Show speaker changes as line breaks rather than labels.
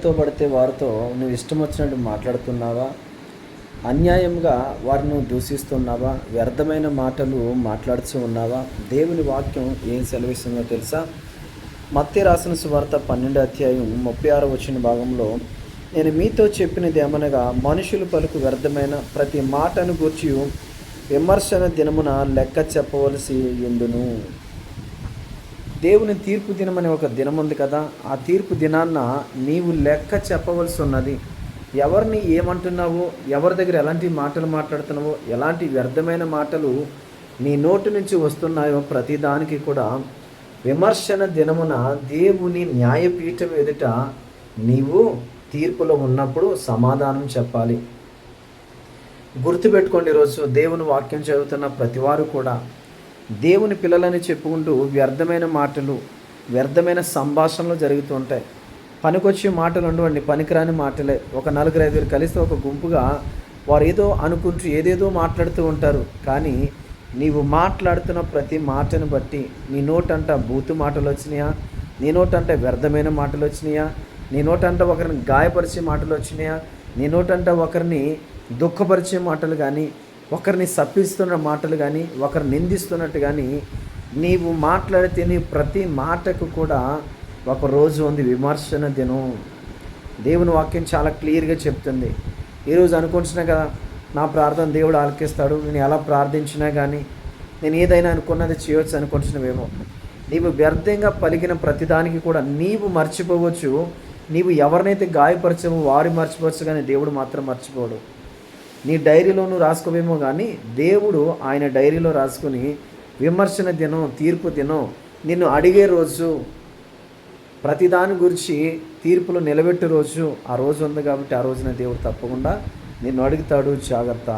తో పడితే వారితో నువ్వు ఇష్టం వచ్చినట్టు మాట్లాడుతున్నావా? అన్యాయంగా వారిని దూషిస్తున్నావా? వ్యర్థమైన మాటలు మాట్లాడుతూ ఉన్నావా? దేవుని వాక్యం ఏం సెలవిస్తుందో తెలుసా? మత్తయి రాసిన సువార్త 12వ అధ్యాయం 36వ వచన భాగంలో, నేను మీతో చెప్పినది ఏమనగా, మనుషులు పలుకు వ్యర్థమైన ప్రతి మాటను గూర్చి విమర్శన దినమున లెక్క చెప్పవలసి ఉండును. దేవుని తీర్పు దినం అనే ఒక దినం ఉంది కదా, ఆ తీర్పు దినాన్న నీవు లెక్క చెప్పవలసి ఉన్నది. ఎవరిని ఏమంటున్నావో, ఎవరి దగ్గర ఎలాంటి మాటలు మాట్లాడుతున్నావో, ఎలాంటి వ్యర్థమైన మాటలు నీ నోటి నుంచి వస్తున్నాయో ప్రతిదానికి కూడా విమర్శన దినమున దేవుని న్యాయపీఠం ఎదుట నీవు తీర్పులో ఉన్నప్పుడు సమాధానం చెప్పాలి. గుర్తుపెట్టుకోండి, ఈరోజు దేవుని వాక్యం చదువుతున్న ప్రతివారు కూడా దేవుని పిల్లలని చెప్పుకుంటూ వ్యర్థమైన మాటలు, వ్యర్థమైన సంభాషణలు జరుగుతూ ఉంటాయి. పనికొచ్చే మాటలు ఉండవండి, పనికిరాని మాటలే. ఒక 4-5 కలిసి ఒక గుంపుగా వారు ఏదో అనుకుంటూ ఏదేదో మాట్లాడుతూ ఉంటారు. కానీ నీవు మాట్లాడుతున్న ప్రతి మాటను బట్టి నీ నోటంట బూతు మాటలు వచ్చినాయా, నీ నోటంట వ్యర్థమైన మాటలు వచ్చినాయా, నీ నోటంట ఒకరిని గాయపరిచే మాటలు వచ్చినాయా, నీ నోటంట ఒకరిని దుఃఖపరిచే మాటలు కానీ, ఒకరిని శపిస్తున్న మాటలు కానీ, ఒకరు నిందిస్తున్నట్టు కానీ నీవు మాట్లాడితే నీ ప్రతి మాటకు కూడా ఒక రోజు ఉంది, విమర్శన దినం. దేవుని వాక్యం చాలా క్లియర్గా చెప్తుంది. ఈరోజు అనుకుంటున్నా కదా, నా ప్రార్థన దేవుడు ఆలకిస్తాడు, నేను ఎలా ప్రార్థించినా కానీ నేను ఏదైనా అనుకున్నది చేయవచ్చు అనుకుంటున్నావేమో. నీవు వ్యర్థంగా పలికిన ప్రతిదానికి కూడా నీవు మర్చిపోవచ్చు. నీవు ఎవరినైతే గాయపరచావో వారు మర్చిపోవచ్చు, కానీ దేవుడు మాత్రం మర్చిపోడు. నీ డైరీలో నువ్వు రాసుకోవేమో, కానీ దేవుడు ఆయన డైరీలో రాసుకుని విమర్శన దినం, తీర్పు దినం, నిన్ను అడిగే రోజు, ప్రతిదాని గురించి తీర్పులు నిలబెట్టే రోజు, ఆ రోజు ఉంది. కాబట్టి ఆ రోజున దేవుడు తప్పకుండా నిన్ను అడుగుతాడు. జాగ్రత్త.